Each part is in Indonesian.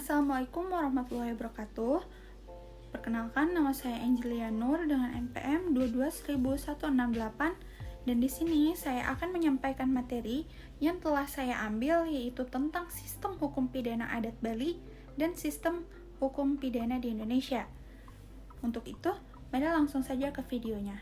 Assalamualaikum warahmatullahi wabarakatuh. Perkenalkan, nama saya Angelia Nur dengan NPM 22.168 dan di sini saya akan menyampaikan materi yang telah saya ambil, yaitu tentang sistem hukum pidana adat Bali dan sistem hukum pidana di Indonesia. Untuk itu, mari langsung saja ke videonya.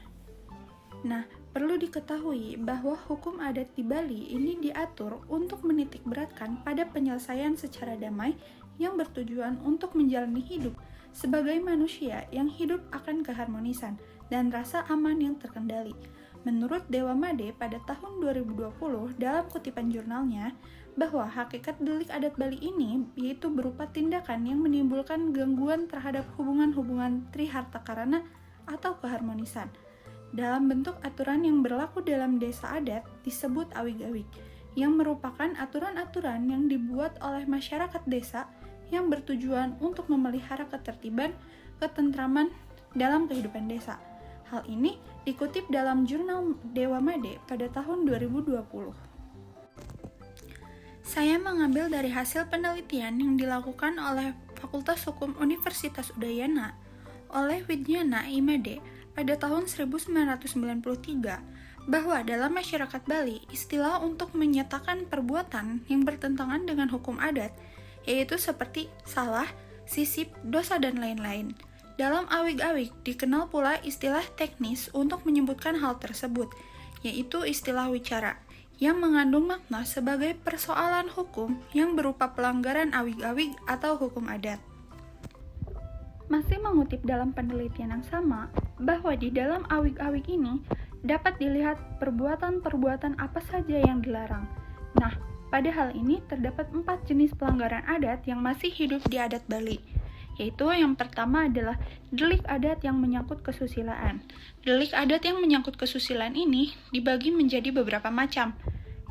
Nah, perlu diketahui bahwa hukum adat di Bali ini diatur untuk menitikberatkan pada penyelesaian secara damai yang bertujuan untuk menjalani hidup sebagai manusia yang hidup akan keharmonisan dan rasa aman yang terkendali. Menurut Dewa Made pada tahun 2020 dalam kutipan jurnalnya, bahwa hakikat delik adat Bali ini yaitu berupa tindakan yang menimbulkan gangguan terhadap hubungan-hubungan triharta karana atau keharmonisan. Dalam bentuk aturan yang berlaku dalam desa adat disebut awig-awig, yang merupakan aturan-aturan yang dibuat oleh masyarakat desa yang bertujuan untuk memelihara ketertiban, ketentraman dalam kehidupan desa. Hal ini dikutip dalam jurnal Dewa Made pada tahun 2020. Saya mengambil dari hasil penelitian yang dilakukan oleh Fakultas Hukum Universitas Udayana oleh Widyana Imade pada tahun 1993, bahwa dalam masyarakat Bali, istilah untuk menyatakan perbuatan yang bertentangan dengan hukum adat, yaitu seperti salah, sisip, dosa, dan lain-lain. Dalam awig-awig dikenal pula istilah teknis untuk menyebutkan hal tersebut, yaitu istilah wicara, yang mengandung makna sebagai persoalan hukum yang berupa pelanggaran awig-awig atau hukum adat. Masih mengutip dalam penelitian yang sama, bahwa di dalam awig-awig ini dapat dilihat perbuatan-perbuatan apa saja yang dilarang. Nah, pada hal ini terdapat 4 jenis pelanggaran adat yang masih hidup di adat Bali, yaitu yang pertama adalah delik adat yang menyangkut kesusilaan. Delik adat yang menyangkut kesusilaan ini dibagi menjadi beberapa macam.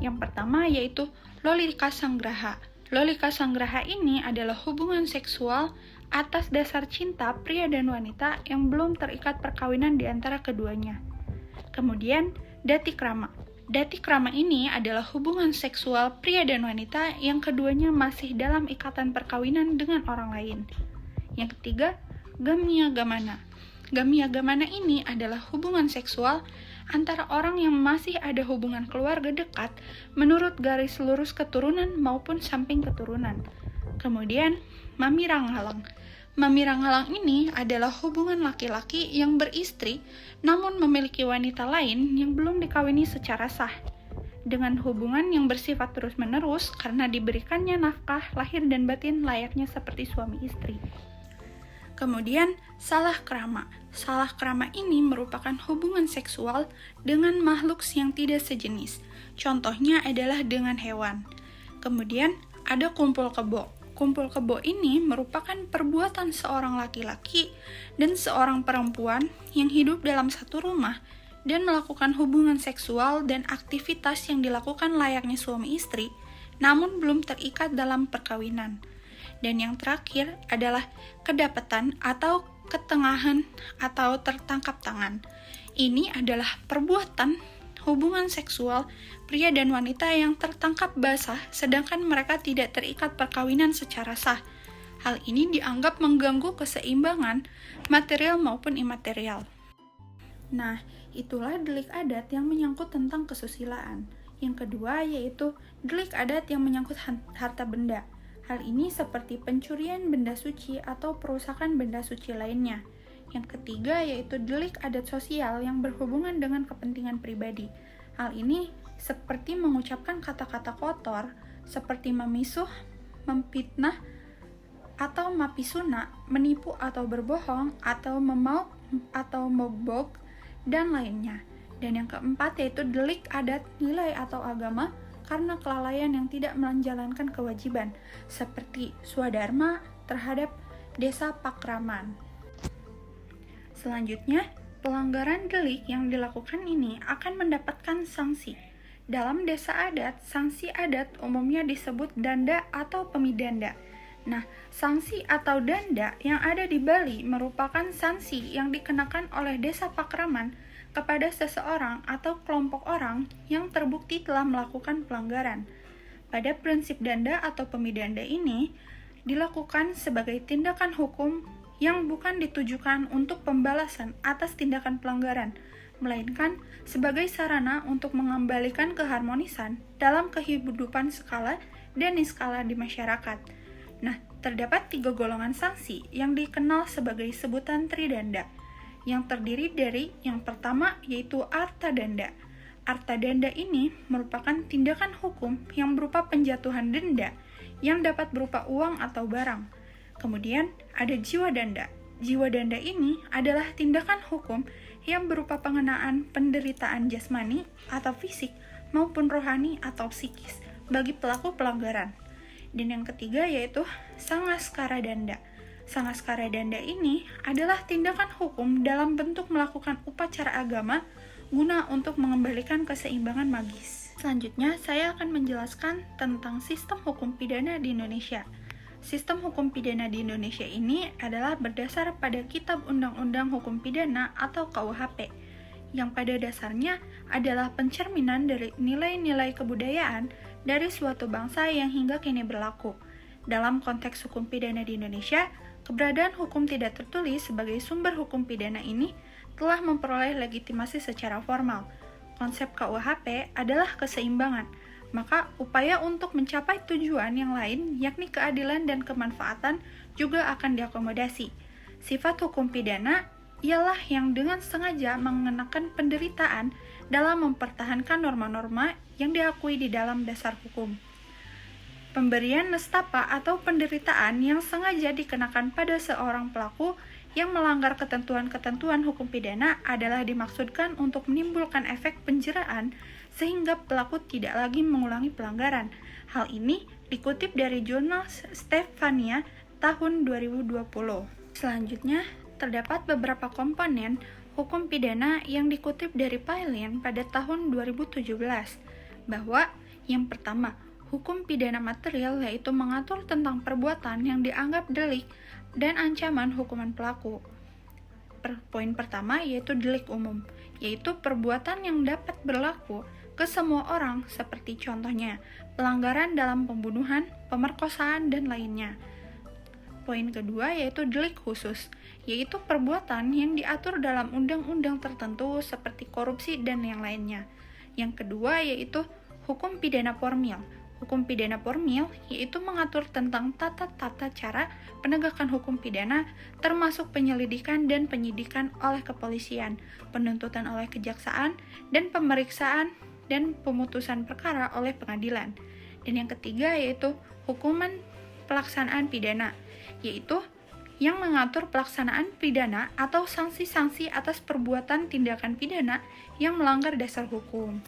Yang pertama yaitu lolika sanggraha. Lolika sanggraha ini adalah hubungan seksual atas dasar cinta pria dan wanita yang belum terikat perkawinan di antara keduanya. Kemudian, dati krama. Dati krama ini adalah hubungan seksual pria dan wanita yang keduanya masih dalam ikatan perkawinan dengan orang lain. Yang ketiga, gamya gamana. Gamya gamana ini adalah hubungan seksual antara orang yang masih ada hubungan keluarga dekat menurut garis lurus keturunan maupun samping keturunan. Kemudian, mamiranghalang. Mamiranghalang ini adalah hubungan laki-laki yang beristri namun memiliki wanita lain yang belum dikawini secara sah, dengan hubungan yang bersifat terus-menerus karena diberikannya nafkah lahir dan batin layaknya seperti suami istri. Kemudian, salah krama. Salah krama ini merupakan hubungan seksual dengan makhluk yang tidak sejenis. Contohnya adalah dengan hewan. Kemudian, ada kumpul kebo. Kumpul kebo ini merupakan perbuatan seorang laki-laki dan seorang perempuan yang hidup dalam satu rumah dan melakukan hubungan seksual dan aktivitas yang dilakukan layaknya suami istri, namun belum terikat dalam perkawinan. Dan yang terakhir adalah kedapatan atau ketengahan atau tertangkap tangan. Ini adalah perbuatan hubungan seksual pria dan wanita yang tertangkap basah sedangkan mereka tidak terikat perkawinan secara sah. Hal ini dianggap mengganggu keseimbangan material maupun imaterial. Nah, itulah delik adat yang menyangkut tentang kesusilaan. Yang kedua yaitu delik adat yang menyangkut harta benda. Hal ini seperti pencurian benda suci atau perusakan benda suci lainnya. Yang ketiga yaitu delik adat sosial yang berhubungan dengan kepentingan pribadi. Hal ini seperti mengucapkan kata-kata kotor seperti memisuh, memfitnah, atau mapisuna, menipu atau berbohong, atau memauk atau mogbog, dan lainnya. Dan yang keempat yaitu delik adat nilai atau agama karena kelalaian yang tidak menjalankan kewajiban, seperti swadharma terhadap desa pakraman. Selanjutnya, pelanggaran delik yang dilakukan ini akan mendapatkan sanksi. Dalam desa adat, sanksi adat umumnya disebut danda atau pemidanda. Nah, sanksi atau danda yang ada di Bali merupakan sanksi yang dikenakan oleh desa pakraman kepada seseorang atau kelompok orang yang terbukti telah melakukan pelanggaran. Pada prinsip danda atau pemidanda ini, dilakukan sebagai tindakan hukum yang bukan ditujukan untuk pembalasan atas tindakan pelanggaran, melainkan sebagai sarana untuk mengembalikan keharmonisan dalam kehidupan skala dan niskala di masyarakat. Nah, terdapat 3 golongan sanksi yang dikenal sebagai sebutan tridanda, yang terdiri dari yang pertama yaitu arta danda. Arta danda ini merupakan tindakan hukum yang berupa penjatuhan denda yang dapat berupa uang atau barang. Kemudian ada jiwa danda. Jiwa danda ini adalah tindakan hukum yang berupa pengenaan penderitaan jasmani atau fisik maupun rohani atau psikis bagi pelaku pelanggaran. Dan yang ketiga yaitu sangaskara danda. Sangaskara danda ini adalah tindakan hukum dalam bentuk melakukan upacara agama guna untuk mengembalikan keseimbangan magis. Selanjutnya, saya akan menjelaskan tentang sistem hukum pidana di Indonesia. Sistem hukum pidana di Indonesia ini adalah berdasar pada Kitab Undang-Undang Hukum Pidana atau KUHP, yang pada dasarnya adalah pencerminan dari nilai-nilai kebudayaan dari suatu bangsa yang hingga kini berlaku. Dalam konteks hukum pidana di Indonesia, keberadaan hukum tidak tertulis sebagai sumber hukum pidana ini telah memperoleh legitimasi secara formal. Konsep KUHP adalah keseimbangan, maka upaya untuk mencapai tujuan yang lain, yakni keadilan dan kemanfaatan, juga akan diakomodasi. Sifat hukum pidana ialah yang dengan sengaja mengenakan penderitaan dalam mempertahankan norma-norma yang diakui di dalam dasar hukum. Pemberian nestapa atau penderitaan yang sengaja dikenakan pada seorang pelaku yang melanggar ketentuan-ketentuan hukum pidana adalah dimaksudkan untuk menimbulkan efek penjeraan sehingga pelaku tidak lagi mengulangi pelanggaran. Hal ini dikutip dari jurnal Stefania tahun 2020. Selanjutnya, terdapat beberapa komponen hukum pidana yang dikutip dari Pailin pada tahun 2017, bahwa yang pertama, hukum pidana material yaitu mengatur tentang perbuatan yang dianggap delik dan ancaman hukuman pelaku. Poin pertama yaitu delik umum, yaitu perbuatan yang dapat berlaku ke semua orang seperti contohnya pelanggaran dalam pembunuhan, pemerkosaan, dan lainnya. Poin kedua yaitu delik khusus, yaitu perbuatan yang diatur dalam undang-undang tertentu seperti korupsi dan yang lainnya. Yang kedua yaitu hukum pidana formil. Hukum pidana formil yaitu mengatur tentang tata cara penegakan hukum pidana termasuk penyelidikan dan penyidikan oleh kepolisian, penuntutan oleh kejaksaan, dan pemeriksaan dan pemutusan perkara oleh pengadilan. Dan yang ketiga yaitu hukuman pelaksanaan pidana, yaitu yang mengatur pelaksanaan pidana atau sanksi-sanksi atas perbuatan tindakan pidana yang melanggar dasar hukum.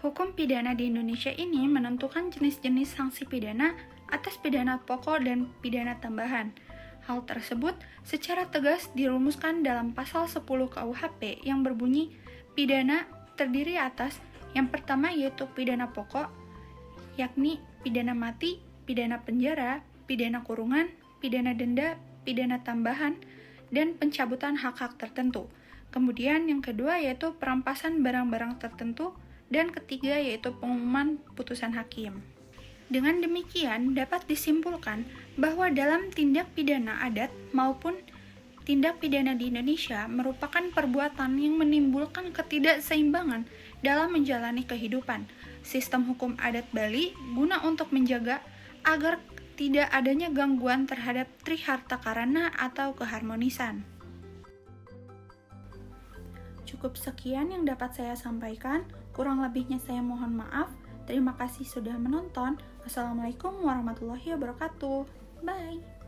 Hukum pidana di Indonesia ini menentukan jenis-jenis sanksi pidana atas pidana pokok dan pidana tambahan. Hal tersebut secara tegas dirumuskan dalam pasal 10 KUHP yang berbunyi pidana terdiri atas yang pertama yaitu pidana pokok, yakni pidana mati, pidana penjara, pidana kurungan, pidana denda, pidana tambahan, dan pencabutan hak-hak tertentu. Kemudian yang kedua yaitu perampasan barang-barang tertentu, dan ketiga yaitu pengumuman putusan hakim. Dengan demikian dapat disimpulkan bahwa dalam tindak pidana adat maupun tindak pidana di Indonesia merupakan perbuatan yang menimbulkan ketidakseimbangan dalam menjalani kehidupan. Sistem hukum adat Bali guna untuk menjaga agar tidak adanya gangguan terhadap triharta karana atau keharmonisan. Cukup sekian yang dapat saya sampaikan, kurang lebihnya saya mohon maaf. Terima kasih sudah menonton. Wassalamualaikum warahmatullahi wabarakatuh. Bye.